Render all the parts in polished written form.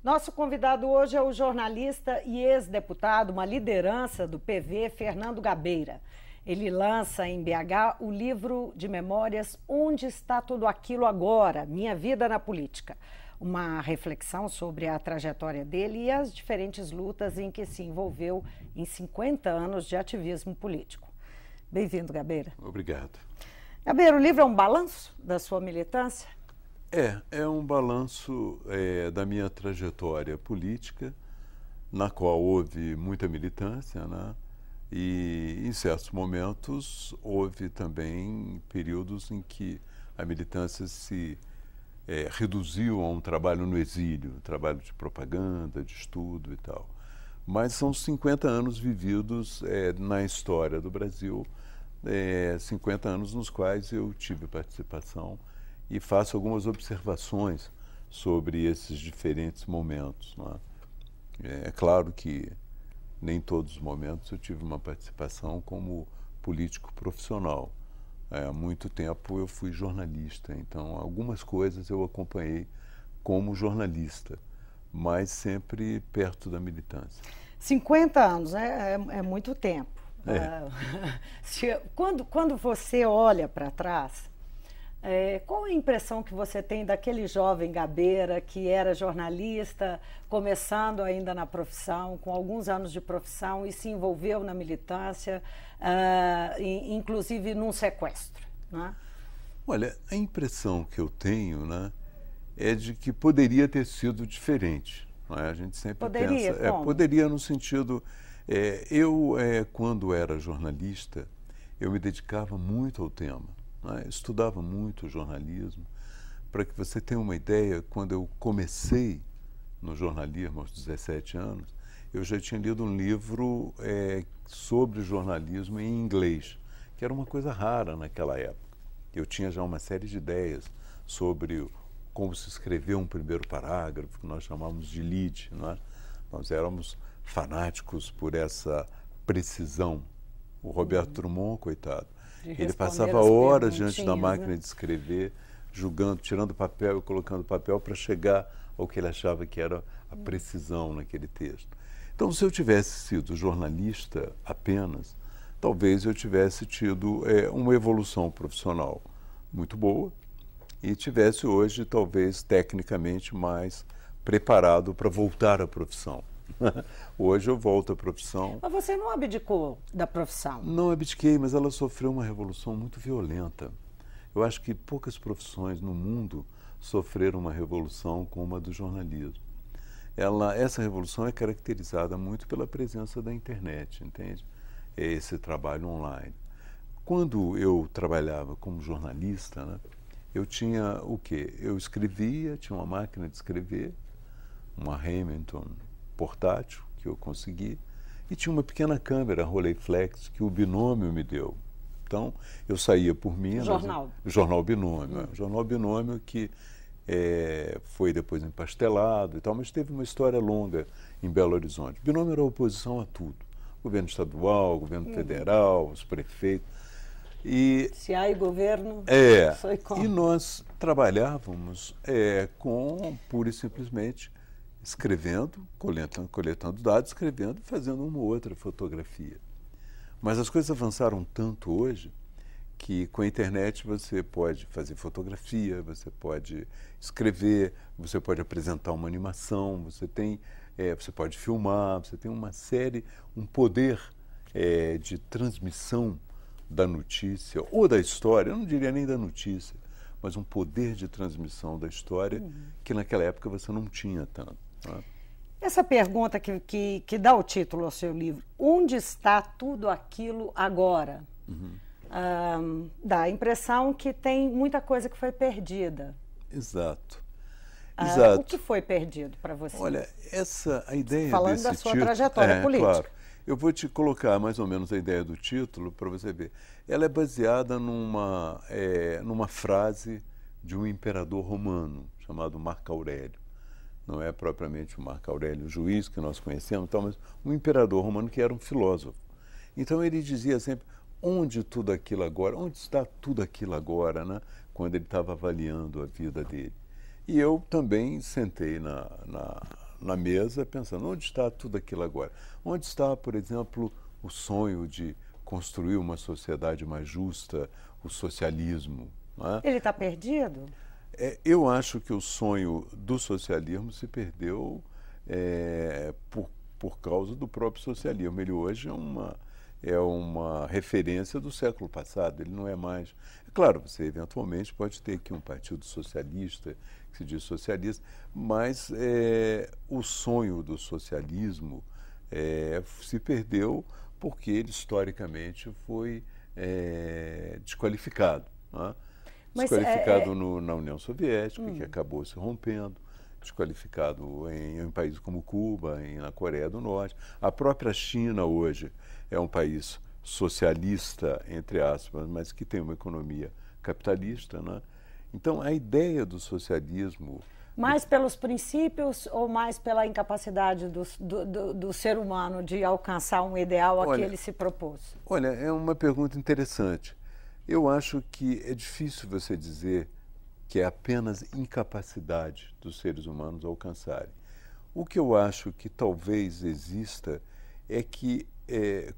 Nosso convidado hoje é o jornalista e ex-deputado, uma liderança do PV, Fernando Gabeira. Ele lança em BH o livro de memórias Onde Está Tudo Aquilo Agora? Minha Vida na Política. Uma reflexão sobre a trajetória dele e as diferentes lutas em que se envolveu em 50 anos de ativismo político. Bem-vindo, Gabeira. Obrigado. Gabeira, o livro é um balanço da sua militância? É um balanço da minha trajetória política, na qual houve muita militância, né? E em certos momentos houve também períodos em que a militância se reduziu a um trabalho no exílio, trabalho de propaganda, de estudo e tal. Mas são 50 anos vividos na história do Brasil, 50 anos nos quais eu tive participação e faço algumas observações sobre esses diferentes momentos, né? É claro que nem todos os momentos eu tive uma participação como político profissional. Há muito tempo eu fui jornalista, então algumas coisas eu acompanhei como jornalista, mas sempre perto da militância. 50 anos, né? É muito tempo. Quando você olha para trás, qual a impressão que você tem daquele jovem Gabeira que era jornalista, começando ainda na profissão, com alguns anos de profissão e se envolveu na militância, inclusive num sequestro, né? Olha, a impressão que eu tenho, né, é de que poderia ter sido diferente. Não é? A gente sempre pensa... Poderia no sentido... quando era jornalista, eu me dedicava muito ao tema. Estudava muito jornalismo. Para que você tenha uma ideia, quando eu comecei no jornalismo aos 17 anos, eu já tinha lido um livro sobre jornalismo em inglês, que era uma coisa rara naquela época. Eu tinha já uma série de ideias sobre como se escrever um primeiro parágrafo, que nós chamávamos de lead, não é? Nós éramos fanáticos por essa precisão. O Roberto Drummond, coitado, ele passava horas diante da máquina de escrever, julgando, tirando papel e colocando papel para chegar ao que ele achava que era a precisão naquele texto. Então, se eu tivesse sido jornalista apenas, talvez eu tivesse tido uma evolução profissional muito boa e tivesse hoje, talvez, tecnicamente mais preparado para voltar à profissão. Hoje eu volto à profissão. Mas você não abdicou da profissão? Não abdiquei, mas ela sofreu uma revolução muito violenta. Eu acho que poucas profissões no mundo sofreram uma revolução como a do jornalismo. Essa revolução é caracterizada muito pela presença da internet, entende? Esse trabalho online. Quando eu trabalhava como jornalista, né, eu tinha o quê? Eu escrevia, tinha uma máquina de escrever, uma Remington portátil que eu consegui, e tinha uma pequena câmera Rolleiflex que o Binômio me deu. Então, eu saía por Minas... Jornal Binômio. Jornal Binômio que foi depois empastelado e tal, mas teve uma história longa em Belo Horizonte. Binômio era oposição a tudo. Governo estadual, governo federal, os prefeitos. Se há governo, foi como. E nós trabalhávamos pura e simplesmente escrevendo, coletando dados, escrevendo, fazendo uma ou outra fotografia. Mas as coisas avançaram tanto hoje que com a internet você pode fazer fotografia, você pode escrever, você pode apresentar uma animação, você pode filmar, você tem uma série, um poder de transmissão da notícia ou da história, eu não diria nem da notícia, mas um poder de transmissão da história que naquela época você não tinha tanto. Essa pergunta que dá o título ao seu livro, onde está tudo aquilo agora? Dá a impressão que tem muita coisa que foi perdida. Exato. O que foi perdido para você? Olha, a ideia falando desse da sua título, trajetória política. Claro. Eu vou te colocar mais ou menos a ideia do título para você ver. Ela é baseada numa frase de um imperador romano chamado Marco Aurélio. Não é propriamente o Marco Aurélio, o juiz que nós conhecemos, mas um imperador romano que era um filósofo. Então ele dizia sempre, onde tudo aquilo agora, onde está tudo aquilo agora, né? Quando ele estava avaliando a vida dele. E eu também sentei na mesa pensando, onde está tudo aquilo agora? Onde está, por exemplo, o sonho de construir uma sociedade mais justa, o socialismo? Não é? Ele está perdido? Eu acho que o sonho do socialismo se perdeu por causa do próprio socialismo. Ele hoje é uma referência do século passado, ele não é mais... É claro, você eventualmente pode ter aqui um partido socialista, que se diz socialista, mas o sonho do socialismo se perdeu porque ele historicamente foi desqualificado. Não é? Desqualificado na União Soviética, que acabou se rompendo, desqualificado em países como Cuba, na Coreia do Norte. A própria China hoje é um país socialista, entre aspas, mas que tem uma economia capitalista, né? Então, a ideia do socialismo... Mais pelos princípios ou mais pela incapacidade do ser humano de alcançar um ideal a que ele se propôs? Olha, é uma pergunta interessante. Eu acho que é difícil você dizer que é apenas incapacidade dos seres humanos alcançarem. O que eu acho que talvez exista é que,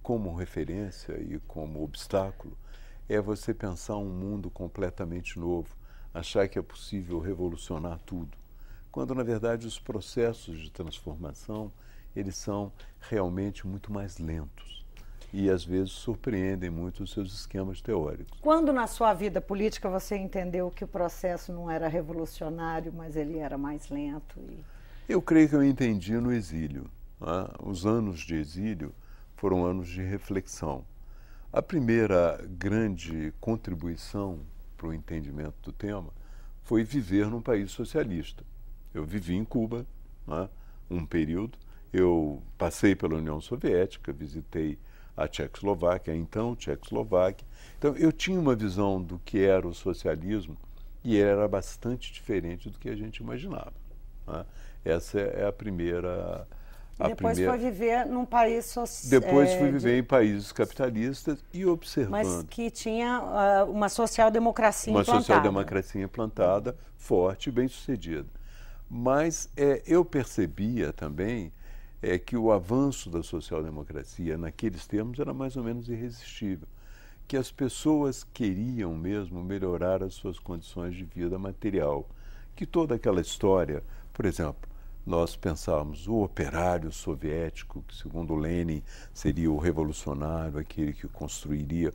como referência e como obstáculo, é você pensar um mundo completamente novo, achar que é possível revolucionar tudo, quando, na verdade, os processos de transformação, eles são realmente muito mais lentos. E, às vezes, surpreendem muito os seus esquemas teóricos. Quando na sua vida política você entendeu que o processo não era revolucionário, mas ele era mais lento? Eu creio que eu entendi no exílio. Né? Os anos de exílio foram anos de reflexão. A primeira grande contribuição para o entendimento do tema foi viver num país socialista. Eu vivi em Cuba, né, um período, eu passei pela União Soviética, visitei a Tchecoslováquia, então Tchecoslováquia. Então, eu tinha uma visão do que era o socialismo e ele era bastante diferente do que a gente imaginava. Né? Essa é a primeira... Depois foi viver num país social... Depois fui viver em países capitalistas e observando... Mas que tinha uma social-democracia implantada. Uma social-democracia implantada, forte e bem-sucedida. Mas eu percebia também que o avanço da social-democracia naqueles termos era mais ou menos irresistível, que as pessoas queriam mesmo melhorar as suas condições de vida material, que toda aquela história, por exemplo, nós pensávamos o operário soviético, que segundo Lenin seria o revolucionário, aquele que construiria.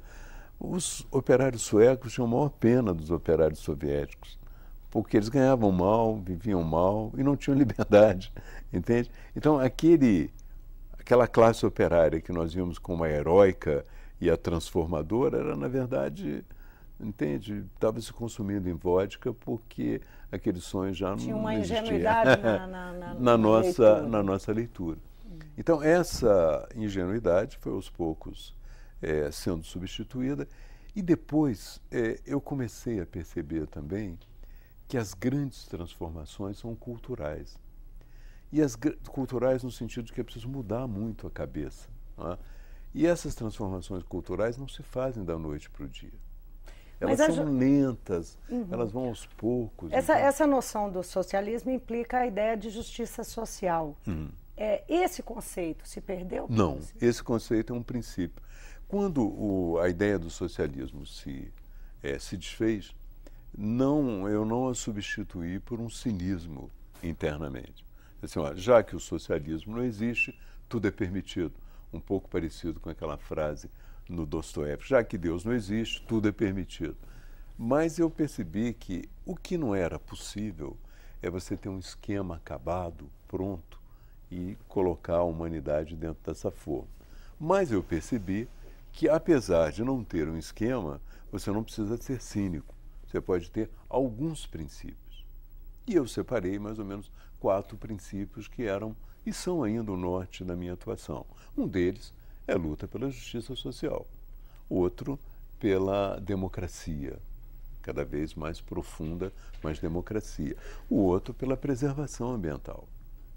Os operários suecos tinham a maior pena dos operários soviéticos, porque eles ganhavam mal, viviam mal e não tinham liberdade, entende? Então, aquela classe operária que nós vimos como a heróica e a transformadora era, na verdade, entende? Estava se consumindo em vodka porque aquele sonho já tinha não uma existia. ingenuidade na nossa leitura. Então, essa ingenuidade foi aos poucos sendo substituída e depois eu comecei a perceber também que as grandes transformações são culturais. E as culturais no sentido de que é preciso mudar muito a cabeça. Não é? E essas transformações culturais não se fazem da noite para o dia. Elas são lentas, elas vão aos poucos. Essa noção do socialismo implica a ideia de justiça social. Esse conceito se perdeu? Não, esse conceito é um princípio. Quando a ideia do socialismo se desfez, eu não a substituí por um cinismo internamente. Assim, já que o socialismo não existe, tudo é permitido. Um pouco parecido com aquela frase no Dostoiévski, já que Deus não existe, tudo é permitido. Mas eu percebi que o que não era possível é você ter um esquema acabado, pronto, e colocar a humanidade dentro dessa forma. Mas eu percebi que, apesar de não ter um esquema, você não precisa ser cínico. Você pode ter alguns princípios. E eu separei mais ou menos 4 princípios que eram e são ainda o norte da minha atuação. Um deles é a luta pela justiça social. Outro, pela democracia, cada vez mais profunda, mais democracia. O outro, pela preservação ambiental.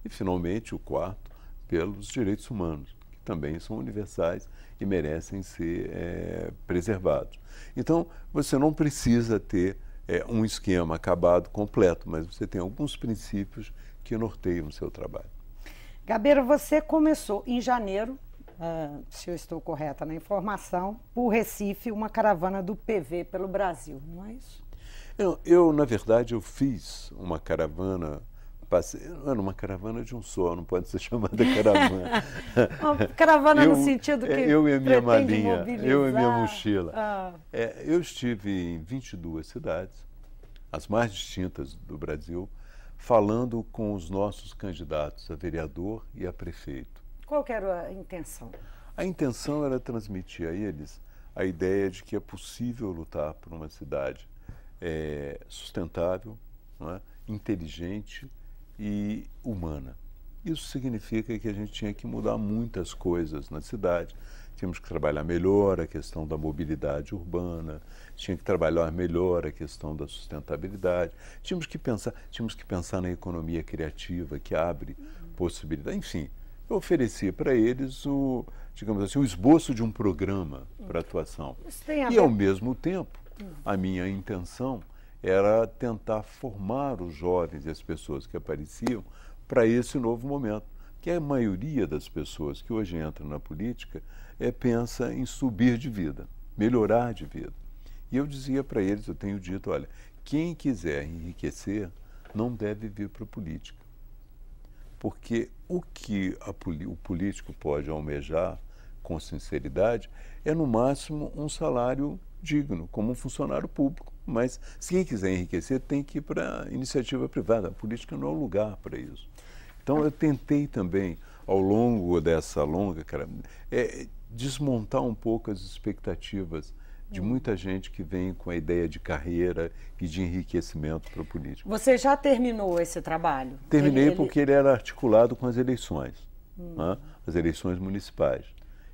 E, finalmente, o quarto, pelos direitos humanos, que também são universais e merecem ser preservados. Então, você não precisa ter um esquema acabado completo, mas você tem alguns princípios que norteiam o seu trabalho. Gabeira, você começou em janeiro, se eu estou correta na informação, por Recife, uma caravana do PV pelo Brasil, não é isso? Na verdade, eu fiz uma caravana, era uma caravana de um só, não pode ser chamada caravana. Uma caravana no sentido que eu e a minha malinha, mobilizar. eu e a minha mochila. Eu estive em 22 cidades, as mais distintas do Brasil, falando com os nossos candidatos a vereador e a prefeito. Qual que era a intenção? A intenção era transmitir a eles a ideia de que é possível lutar por uma cidade sustentável, não é? Inteligente e humana. Isso significa que a gente tinha que mudar muitas coisas na cidade. Tínhamos que trabalhar melhor a questão da mobilidade urbana, tinha que trabalhar melhor a questão da sustentabilidade, tínhamos que pensar na economia criativa que abre possibilidades. Enfim, eu ofereci para eles o esboço de um programa para atuação. E ao mesmo tempo, a minha intenção era tentar formar os jovens e as pessoas que apareciam para esse novo momento. Que a maioria das pessoas que hoje entram na política pensa em subir de vida, melhorar de vida. E eu dizia para eles, eu tenho dito, olha, quem quiser enriquecer não deve vir para a política. Porque o que o político pode almejar com sinceridade é, no máximo, um salário digno, como um funcionário público. Mas se quem quiser enriquecer tem que ir para a iniciativa privada. A política não é o lugar para isso. Então eu tentei também, ao longo dessa longa, desmontar um pouco as expectativas de muita gente que vem com a ideia de carreira e de enriquecimento para a política. Você já terminou esse trabalho? Terminei porque ele era articulado com as eleições, né? As eleições municipais.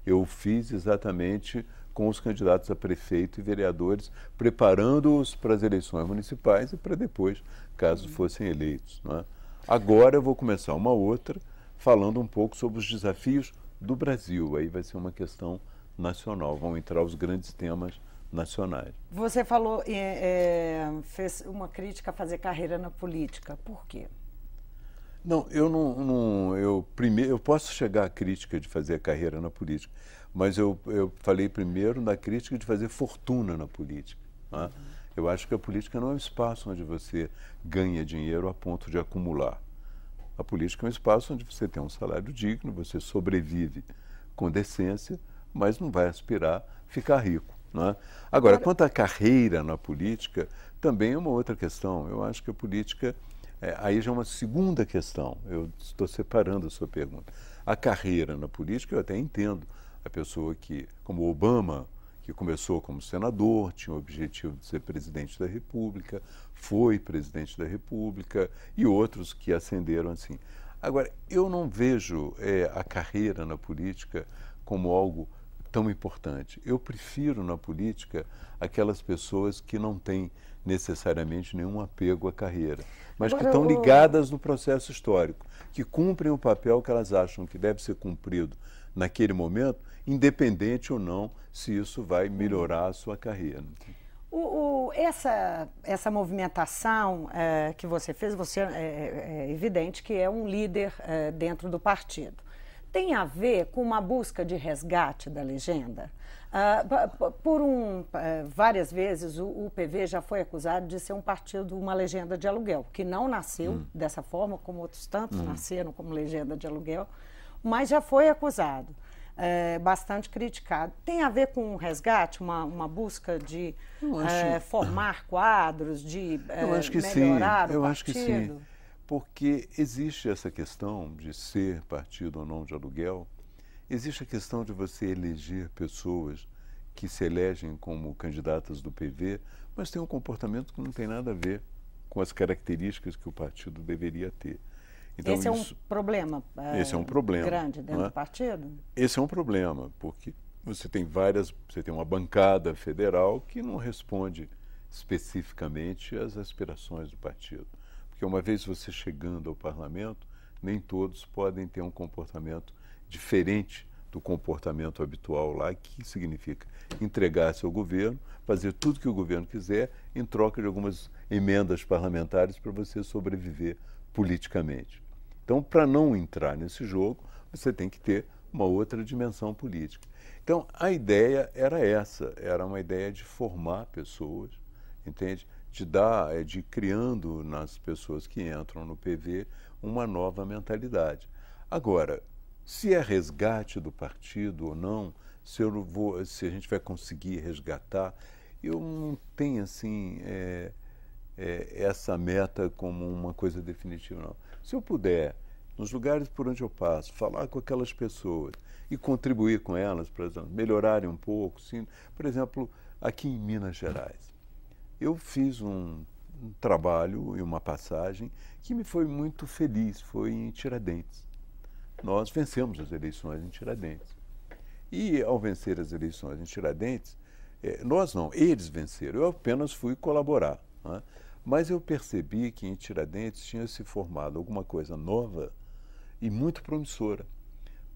Eu fiz exatamente com os candidatos a prefeito e vereadores, preparando-os para as eleições municipais e para depois, caso fossem eleitos, né? Agora eu vou começar uma outra, falando um pouco sobre os desafios do Brasil. Aí vai ser uma questão nacional, vão entrar os grandes temas nacionais. Você falou, fez uma crítica a fazer carreira na política. Por quê? Não, eu posso chegar à crítica de fazer carreira na política, mas eu falei primeiro na crítica de fazer fortuna na política, né? Eu acho que a política não é um espaço onde você ganha dinheiro a ponto de acumular. A política é um espaço onde você tem um salário digno, você sobrevive com decência, mas não vai aspirar a ficar rico, né? Agora, quanto à carreira na política, também é uma outra questão. Eu acho que a política, aí já é uma segunda questão. Eu estou separando a sua pergunta. A carreira na política, eu até entendo. A pessoa que, como Obama, que começou como senador, tinha o objetivo de ser presidente da República, foi presidente da República, e outros que ascenderam assim. Agora, eu não vejo a carreira na política como algo tão importante. Eu prefiro na política aquelas pessoas que não têm necessariamente nenhum apego à carreira, mas que estão ligadas no processo histórico, que cumprem o papel que elas acham que deve ser cumprido naquele momento, independente ou não se isso vai melhorar a sua carreira. Essa movimentação que você fez, é evidente que é um líder dentro do partido. Tem a ver com uma busca de resgate da legenda? Várias vezes o PV já foi acusado de ser um partido, uma legenda de aluguel, que não nasceu dessa forma, como outros tantos nasceram como legenda de aluguel, mas já foi acusado, bastante criticado. Tem a ver com um resgate, uma busca de formar quadros, de melhorar o partido? Eu acho que sim, porque existe essa questão de ser partido ou não de aluguel, existe a questão de você eleger pessoas que se elegem como candidatas do PV, mas têm um comportamento que não tem nada a ver com as características que o partido deveria ter. Então, esse é um problema, esse é um problema grande dentro do partido? Esse é um problema, porque você tem uma bancada federal que não responde especificamente às aspirações do partido. Porque uma vez você chegando ao parlamento, nem todos podem ter um comportamento diferente do comportamento habitual lá, que significa entregar-se ao governo, fazer tudo que o governo quiser, em troca de algumas emendas parlamentares para você sobreviver politicamente. Então, para não entrar nesse jogo, você tem que ter uma outra dimensão política. Então, a ideia era essa, era uma ideia de formar pessoas, entende? De ir criando nas pessoas que entram no PV uma nova mentalidade. Agora, se é resgate do partido ou não, se a gente vai conseguir resgatar, eu não tenho assim essa meta como uma coisa definitiva, não. Se eu puder, nos lugares por onde eu passo, falar com aquelas pessoas e contribuir com elas para melhorarem um pouco, sim. Por exemplo, aqui em Minas Gerais, eu fiz um trabalho e uma passagem que me foi muito feliz, foi em Tiradentes. Nós vencemos as eleições em Tiradentes. E ao vencer as eleições em Tiradentes, nós não, eles venceram, eu apenas fui colaborar, né? Mas eu percebi que em Tiradentes tinha se formado alguma coisa nova e muito promissora,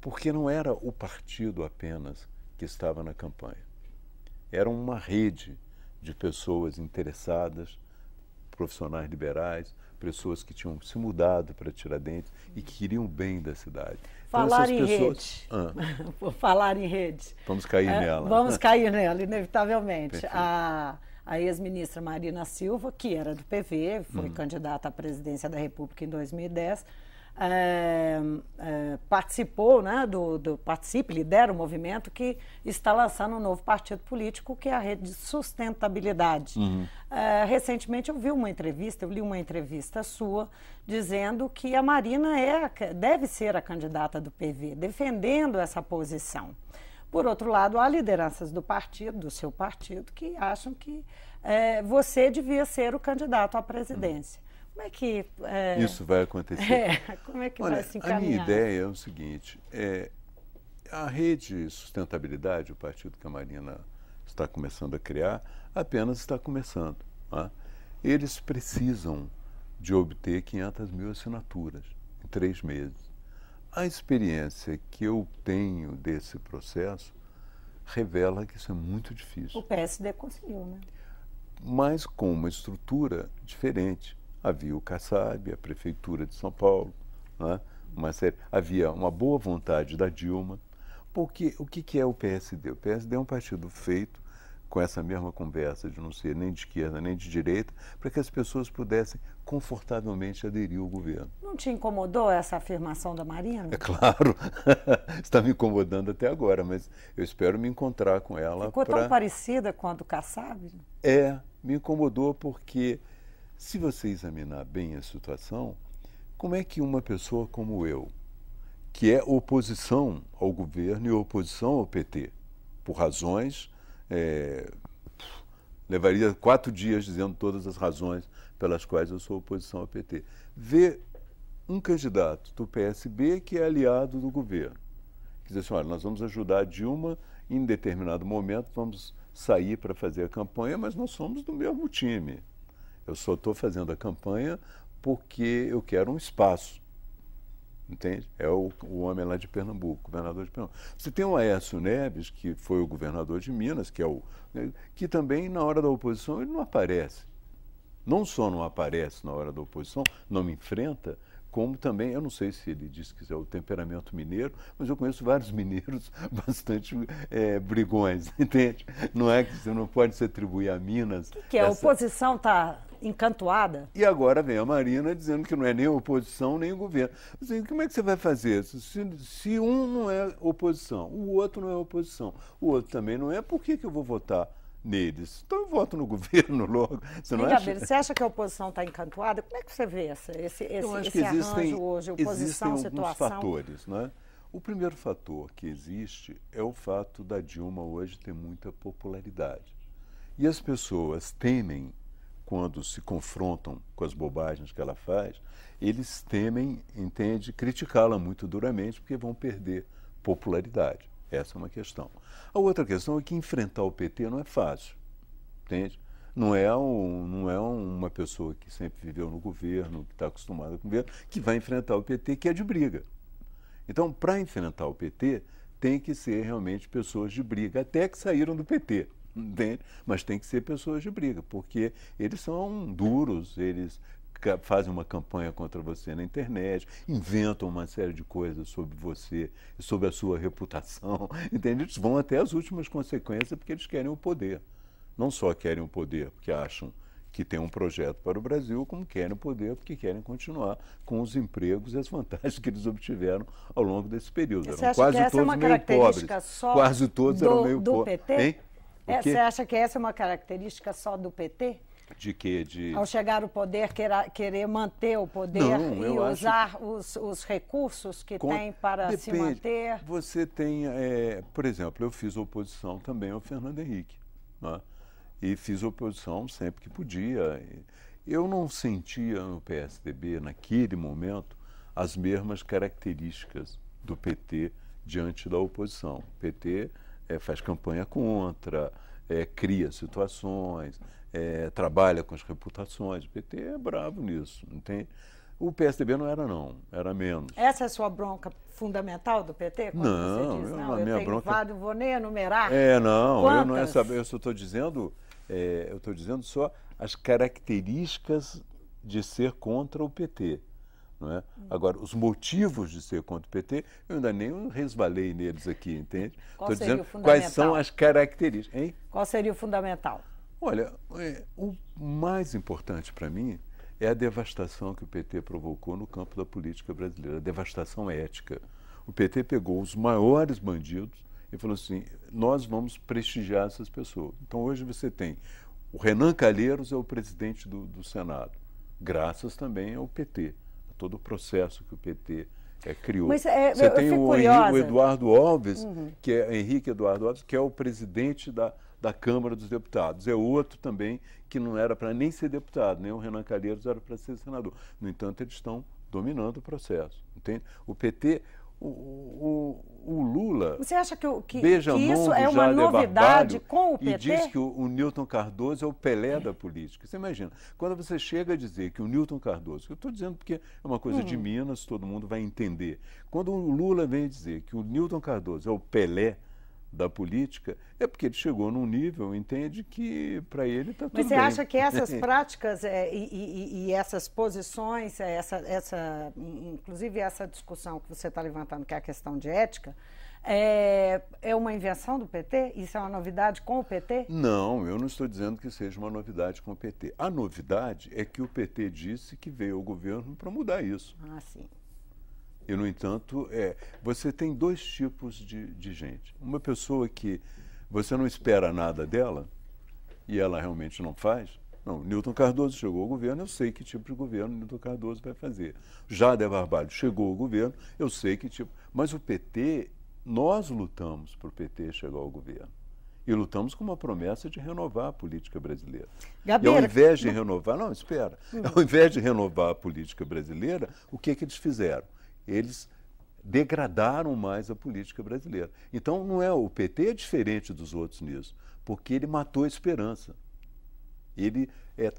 porque não era o partido apenas que estava na campanha. Era uma rede de pessoas interessadas, profissionais liberais, pessoas que tinham se mudado para Tiradentes e que queriam o bem da cidade. Falar então, em pessoas... rede. Por falar em rede. Vamos cair nela. Vamos cair nela, inevitavelmente. A ex-ministra Marina Silva, que era do PV, foi candidata à presidência da República em 2010, participou, né, lidera o movimento que está lançando um novo partido político, que é a Rede de Sustentabilidade. Recentemente eu li uma entrevista sua dizendo que a Marina deve ser a candidata do PV, defendendo essa posição. Por outro lado, há lideranças do seu partido, que acham que você devia ser o candidato à presidência. Como é que... isso vai acontecer? Como é que Olha, vai se encaminhar? A minha ideia é o seguinte, a Rede de Sustentabilidade, o partido que a Marina está começando a criar, apenas está começando. Tá? Eles precisam de obter 500 mil assinaturas em 3 meses. A experiência que eu tenho desse processo revela que isso é muito difícil. O PSD conseguiu, né? Mas com uma estrutura diferente. Havia o Kassab, a Prefeitura de São Paulo, né? Havia uma boa vontade da Dilma. Porque o que é o PSD? O PSD é um partido feito com essa mesma conversa de não ser nem de esquerda nem de direita, para que as pessoas pudessem confortavelmente aderir ao governo. Não te incomodou essa afirmação da Marina? É claro, está me incomodando até agora, mas eu espero me encontrar com ela. Ficou tão parecida com a do Kassab? Me incomodou porque, se você examinar bem a situação, como é que uma pessoa como eu, que é oposição ao governo e oposição ao PT, por razões... levaria 4 dias dizendo todas as razões pelas quais eu sou oposição ao PT. Vê um candidato do PSB que é aliado do governo, que diz assim, olha, nós vamos ajudar a Dilma, em determinado momento vamos sair para fazer a campanha, mas nós somos do mesmo time. Eu só estou fazendo a campanha porque eu quero um espaço. Entende? É o homem lá de Pernambuco, governador de Pernambuco. Você tem o Aécio Neves, que foi o governador de Minas, que também, na hora da oposição, ele não aparece. Não só não aparece na hora da oposição, não me enfrenta, como também, eu não sei se ele disse que é o temperamento mineiro, mas eu conheço vários mineiros bastante brigões, entende? Não é que você não pode se atribuir a Minas. O que é? A oposição está encantoada? E agora vem a Marina dizendo que não é nem a oposição nem o governo. Assim, como é que você vai fazer? Se um não é oposição, o outro não é oposição, o outro também não é, por que eu vou votar neles? Então eu voto no governo logo. Você acha que a oposição está encantoada? Como é que você vê esse arranjo hoje, oposição, existem alguns fatores, né? O primeiro fator que existe é o fato da Dilma hoje ter muita popularidade. E as pessoas temem, quando se confrontam com as bobagens que ela faz, eles temem, entende, criticá-la muito duramente, porque vão perder popularidade. Essa é uma questão. A outra questão é que enfrentar o PT não é fácil, entende? Não é uma pessoa que sempre viveu no governo, que está acostumada com o governo, que vai enfrentar o PT, que é de briga. Então, para enfrentar o PT, tem que ser realmente pessoas de briga, até que saíram do PT. Entende? Mas tem que ser pessoas de briga, porque eles são duros, eles fazem uma campanha contra você na internet, inventam uma série de coisas sobre você e sobre a sua reputação, entende? Eles vão até as últimas consequências porque eles querem o poder. Não só querem o poder porque acham que tem um projeto para o Brasil, como querem o poder porque querem continuar com os empregos e as vantagens que eles obtiveram ao longo desse período. Você acha que essa é uma característica só quase todos eram meio do pobres. PT? Você acha que essa é uma característica só do PT? De quê? Ao chegar ao poder, querer manter o poder e usar os recursos que tem para se manter? Você tem, por exemplo, eu fiz oposição também ao Fernando Henrique, né? E fiz oposição sempre que podia. Eu não sentia no PSDB, naquele momento, as mesmas características do PT diante da oposição. O PT faz campanha contra, cria situações, trabalha com as reputações. O PT é bravo nisso. Não tem... O PSDB não era, não. Era menos. Essa é a sua bronca fundamental do PT? Quando não, você diz, a minha bronca... Vou nem enumerar. Eu não é saber. Eu só estou dizendo... eu estou dizendo só as características de ser contra o PT. Não é? Agora, os motivos de ser contra o PT, eu ainda nem resvalei neles aqui, entende? Estou dizendo quais são as características. Hein? Qual seria o fundamental? Olha, o mais importante para mim é a devastação que o PT provocou no campo da política brasileira, a devastação ética. O PT pegou os maiores bandidos e falou assim, nós vamos prestigiar essas pessoas. Então hoje você tem o Renan Calheiros é o presidente do Senado, graças também ao PT, a todo o processo que o PT criou. Mas, você tem o Eduardo Alves, que é Henrique Eduardo Alves, que é o presidente da Câmara dos Deputados. É outro também que não era para nem ser deputado, nem o Renan Calheiros era para ser senador. No entanto, eles estão dominando o processo, entende? O PT... O Lula Você acha que beija a mão isso do é uma Jader novidade Barbalho com o PT? E diz que o Newton Cardoso é o Pelé da política. Você imagina, quando você chega a dizer que o Newton Cardoso, eu estou dizendo porque é uma coisa de Minas, todo mundo vai entender. Quando o Lula vem dizer que o Newton Cardoso é o Pelé da política, é porque ele chegou num nível, entende, que para ele está tudo bem. Mas você acha que essas práticas e essas posições, inclusive essa discussão que você está levantando, que é a questão de ética, é uma invenção do PT? Isso é uma novidade com o PT? Não, eu não estou dizendo que seja uma novidade com o PT. A novidade é que o PT disse que veio ao governo para mudar isso. Ah, sim. E, no entanto, você tem dois tipos de gente. Uma pessoa que você não espera nada dela e ela realmente não faz. Não, Newton Cardoso chegou ao governo, eu sei que tipo de governo Newton Cardoso vai fazer. Jader Barbalho chegou ao governo, eu sei que tipo... Mas o PT, nós lutamos para o PT chegar ao governo. E lutamos com uma promessa de renovar a política brasileira. Gabeira, e ao invés de renovar... Não, espera. Ao invés de renovar a política brasileira, o que eles fizeram? Eles degradaram mais a política brasileira. Então, o PT é diferente dos outros nisso, porque ele matou a esperança. Ele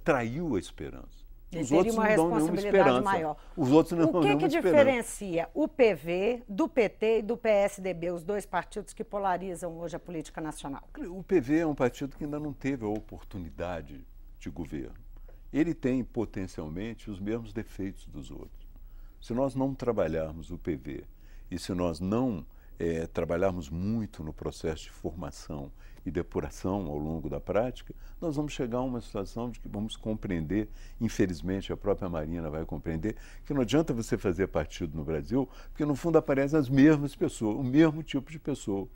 traiu a esperança. Os outros não dão nenhuma esperança. Maior. Os outros não dão nenhuma esperança. O que diferencia o PV do PT e do PSDB, os dois partidos que polarizam hoje a política nacional? O PV é um partido que ainda não teve a oportunidade de governo. Ele tem, potencialmente, os mesmos defeitos dos outros. Se nós não trabalharmos o PV e se nós não trabalharmos muito no processo de formação e depuração ao longo da prática, nós vamos chegar a uma situação de que vamos compreender, infelizmente a própria Marina vai compreender, que não adianta você fazer partido no Brasil, porque no fundo aparecem as mesmas pessoas, o mesmo tipo de pessoa.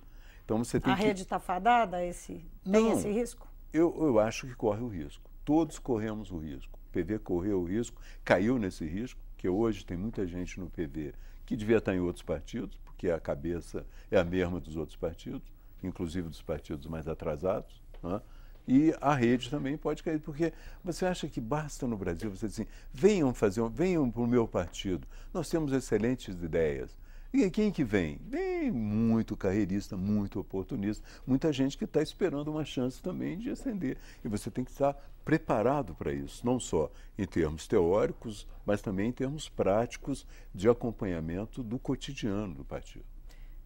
Então você tem rede está fadada? Tem esse risco? Eu acho que corre o risco. Todos corremos o risco. O PV correu o risco, caiu nesse risco, que hoje tem muita gente no PV que devia estar em outros partidos, porque a cabeça é a mesma dos outros partidos, inclusive dos partidos mais atrasados, né? E a rede também pode cair, porque você acha que basta no Brasil você dizer assim, venham para o meu partido, nós temos excelentes ideias. E quem que vem? Vem muito carreirista, muito oportunista, muita gente que está esperando uma chance também de ascender. E você tem que estar preparado para isso, não só em termos teóricos, mas também em termos práticos de acompanhamento do cotidiano do partido.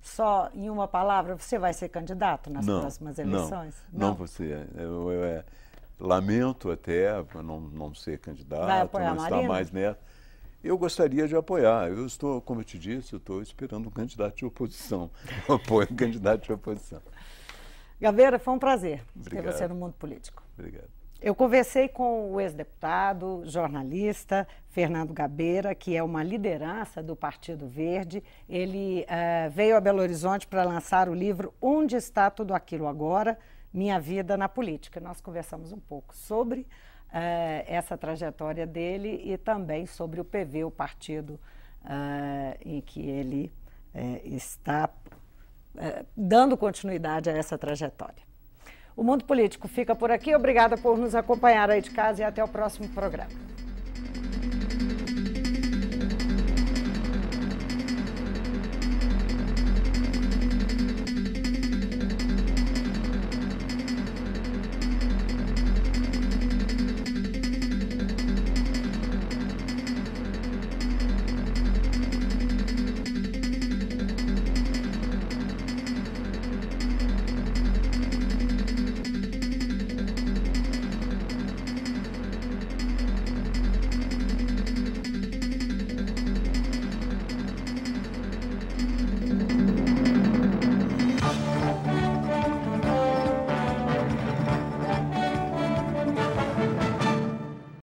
Só em uma palavra, você vai ser candidato nas próximas eleições? Não, você. Lamento até não ser candidato, Vai apoiar não a estar Marina? mais nessa. Eu gostaria de apoiar. Eu estou, como eu te disse, eu estou esperando um candidato de oposição. Eu apoio um candidato de oposição. Gabeira, foi um prazer ter Obrigado. você no mundo político. Obrigado. Eu conversei com o ex-deputado, jornalista Fernando Gabeira, que é uma liderança do Partido Verde. Ele veio a Belo Horizonte para lançar o livro Onde Está Tudo Aquilo Agora? Minha Vida na Política. Nós conversamos um pouco sobre essa trajetória dele e também sobre o PV, o partido em que ele está dando continuidade a essa trajetória. O Mundo Político fica por aqui. Obrigada por nos acompanhar aí de casa e até o próximo programa.